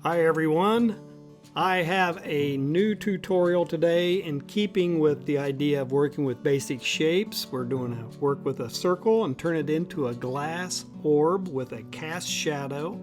Hi everyone, I have a new tutorial today in keeping with the idea of working with basic shapes. We're going to work with a circle and turn it into a glass orb with a cast shadow.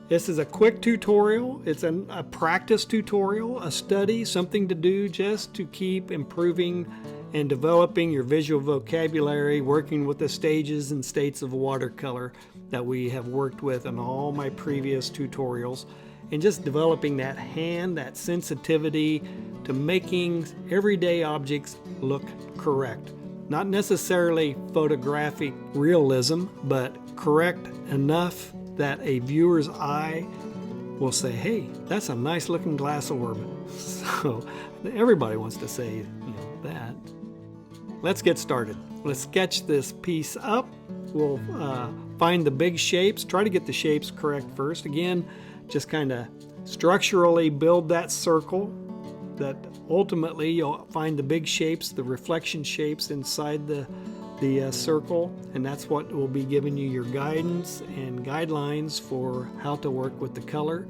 This is a quick tutorial. It's a practice tutorial, a study, something to do just to keep improving and developing your visual vocabulary, working with the stages and states of watercolor that we have worked with in all my previous tutorials, and just developing that hand, that sensitivity to making everyday objects look correct. Not necessarily photographic realism, but correct enough that a viewer's eye will say, hey, that's a nice looking glass orb. So everybody wants to say that. Let's get started. Let's sketch this piece up. We'll find the big shapes, try to get the shapes correct first. Again, just kind of structurally build that circle that ultimately you'll find the big shapes, the reflection shapes inside the circle, and that's what will be giving you your guidance and guidelines for how to work with the color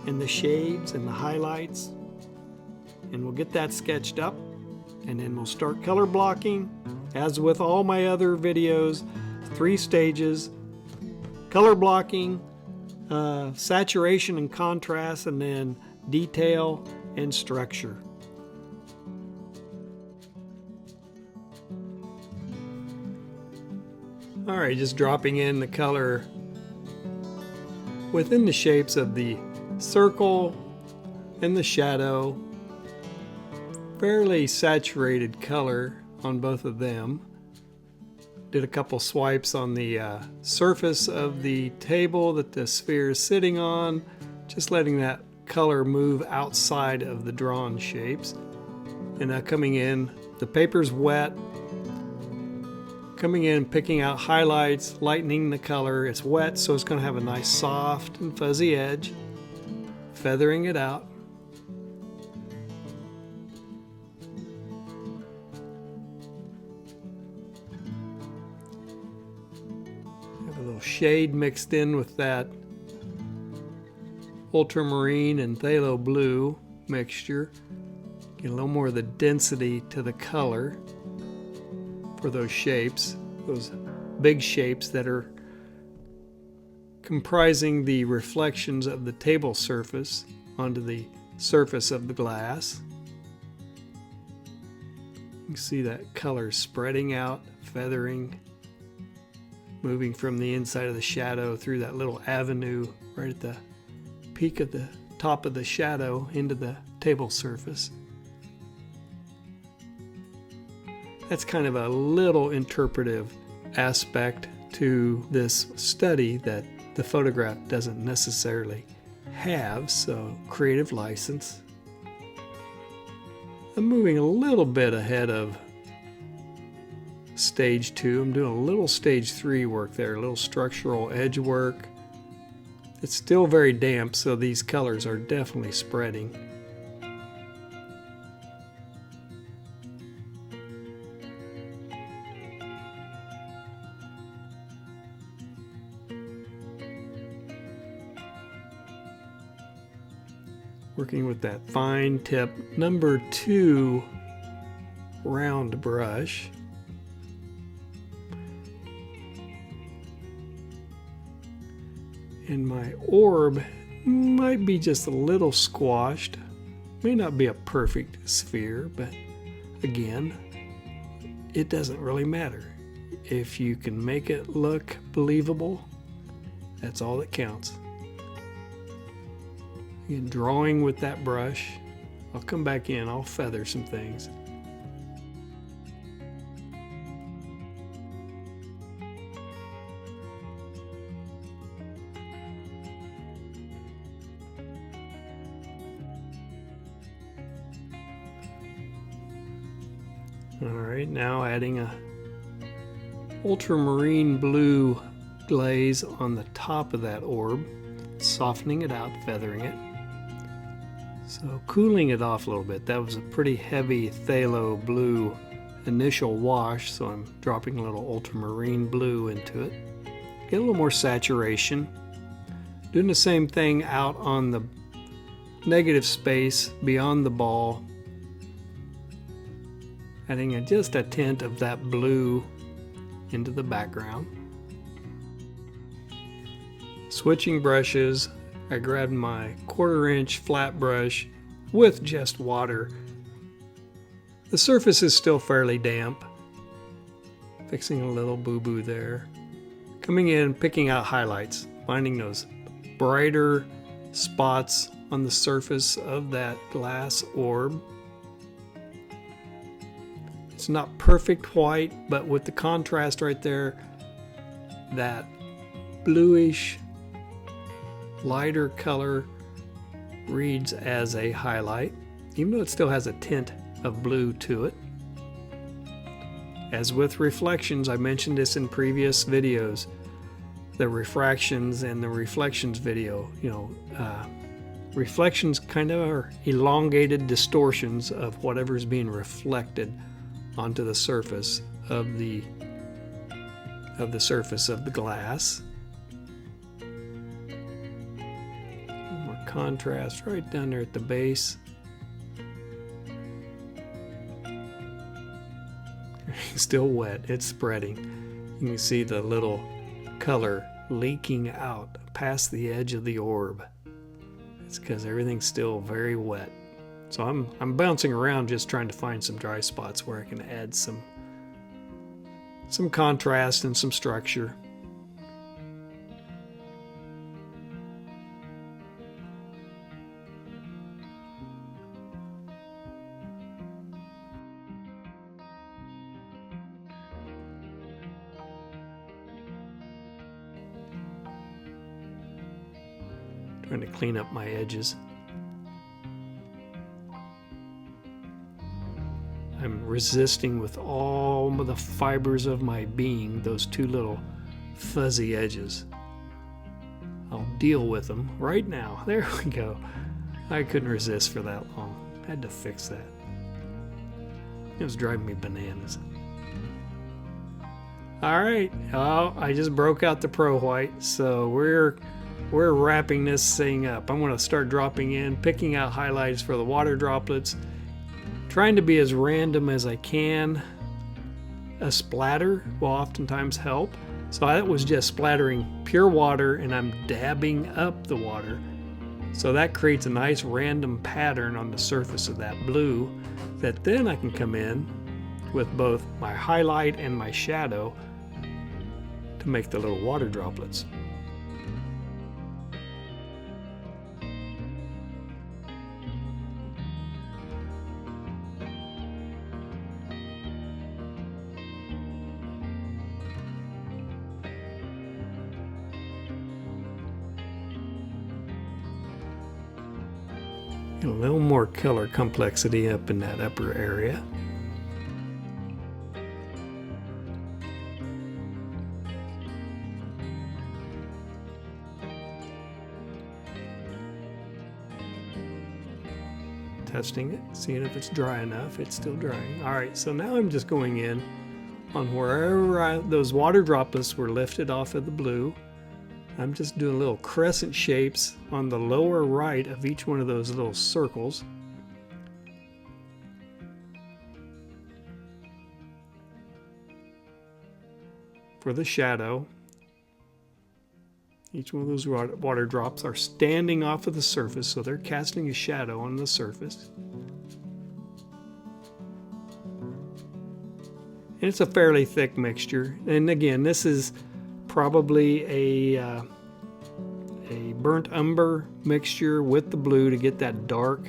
and the shades and the highlights. And we'll get that sketched up, and then we'll start color blocking. As with all my other videos, 3 stages: color blocking, saturation and contrast, and then detail and structure. Alright, just dropping in the color within the shapes of the circle and the shadow. Fairly saturated color on both of them. Did a couple swipes on the surface of the table that the sphere is sitting on, just letting that color move outside of the drawn shapes. And now coming in, the paper's wet, coming in, picking out highlights, lightening the color. It's wet, so it's going to have a nice soft and fuzzy edge. Feathering it out. Have a little shade mixed in with that ultramarine and phthalo blue mixture. Get a little more of the density to the color for those shapes, those big shapes that are comprising the reflections of the table surface onto the surface of the glass. You can see that color spreading out, feathering, moving from the inside of the shadow through that little avenue right at the peak of the top of the shadow into the table surface. That's kind of a little interpretive aspect to this study that the photograph doesn't necessarily have, so creative license. I'm moving a little bit ahead of stage 2. I'm doing a little stage 3 work there, a little structural edge work. It's still very damp, so these colors are definitely spreading. Working with that fine tip number 2 round brush. And my orb might be just a little squashed. May not be a perfect sphere, but again, it doesn't really matter. If you can make it look believable, that's all that counts. Again, drawing with that brush. I'll come back in, I'll feather some things. Alright, now adding a ultramarine blue glaze on the top of that orb, softening it out, feathering it. So cooling it off a little bit. That was a pretty heavy phthalo blue initial wash, so I'm dropping a little ultramarine blue into it. Get a little more saturation. Doing the same thing out on the negative space beyond the ball. Adding just a tint of that blue into the background. Switching brushes, I grabbed my 1/4 inch flat brush with just water. The surface is still fairly damp. Fixing a little boo-boo there. Coming in, picking out highlights, finding those brighter spots on the surface of that glass orb. It's not perfect white, but with the contrast right there, that bluish, lighter color reads as a highlight, even though it still has a tint of blue to it. As with reflections, I mentioned this in previous videos, the refractions and the reflections video, reflections kind of are elongated distortions of whatever's being reflected onto the surface of the surface of the glass. More contrast right down there at the base. Still wet, it's spreading. You can see the little color leaking out past the edge of the orb. It's because everything's still very wet. So I'm bouncing around just trying to find some dry spots where I can add some contrast and some structure. Trying to clean up my edges. I'm resisting with all of the fibers of my being those two little fuzzy edges. I'll deal with them right now. There we go. I couldn't resist for that long. Had to fix that. It was driving me bananas. All right. Oh, I just broke out the Pro White, so we're wrapping this thing up. I'm going to start dropping in, picking out highlights for the water droplets, trying to be as random as I can. A splatter will oftentimes help. So that was just splattering pure water, and I'm dabbing up the water. So that creates a nice random pattern on the surface of that blue that then I can come in with both my highlight and my shadow to make the little water droplets. A little more color complexity up in that upper area. Testing it, seeing if it's dry enough. It's still drying. All right, so now I'm just going in on wherever those water droplets were lifted off of the blue. I'm just doing little crescent shapes on the lower right of each one of those little circles. For the shadow, each one of those water drops are standing off of the surface, so they're casting a shadow on the surface. And it's a fairly thick mixture. And again, this is probably a burnt umber mixture with the blue to get that dark,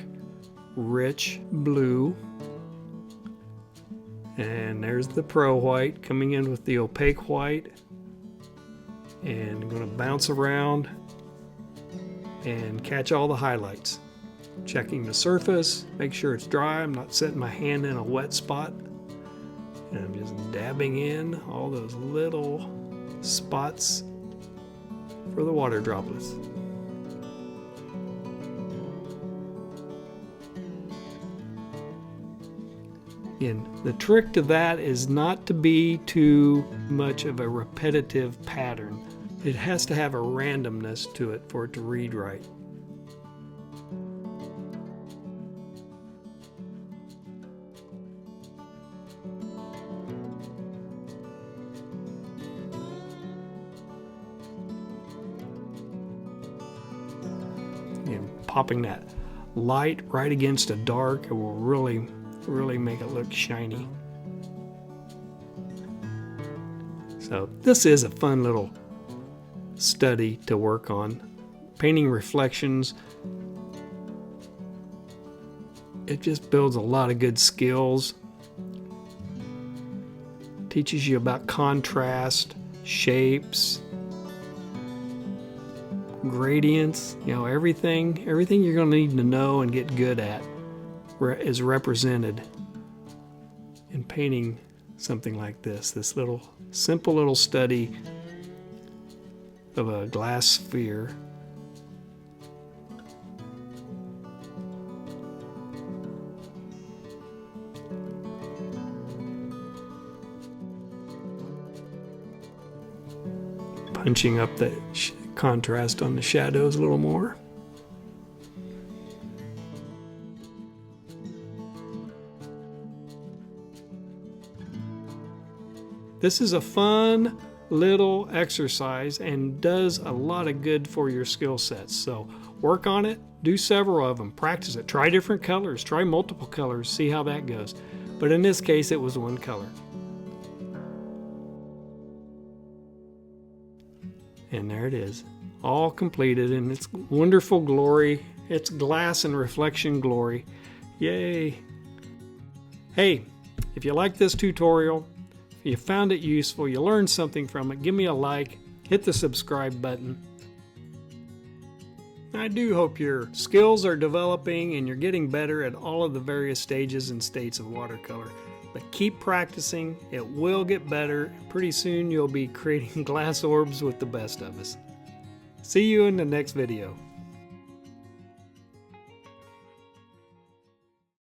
rich blue. And there's the Pro White coming in with the opaque white. And I'm going to bounce around and catch all the highlights. Checking the surface, make sure it's dry. I'm not setting my hand in a wet spot. And I'm just dabbing in all those little spots for the water droplets. Again, the trick to that is not to be too much of a repetitive pattern. It has to have a randomness to it for it to read right. And popping that light right against a dark, it will really make it look shiny. So this is a fun little study to work on. Painting reflections, it just builds a lot of good skills. Teaches you about contrast, shapes, gradients, you know, everything you're going to need to know and get good at is represented in painting something like this little simple little study of a glass sphere. Punching up the contrast on the shadows a little more. This is a fun little exercise and does a lot of good for your skill sets. So work on it, do several of them, practice it, try different colors, try multiple colors, see how that goes. But in this case, it was one color. And there it is, all completed in its wonderful glory, its glass and reflection glory. Yay! Hey, if you like this tutorial, if you found it useful, you learned something from it, give me a like, hit the subscribe button. I do hope your skills are developing and you're getting better at all of the various stages and states of watercolor. But keep practicing, it will get better. Pretty soon you'll be creating glass orbs with the best of us. See you in the next video.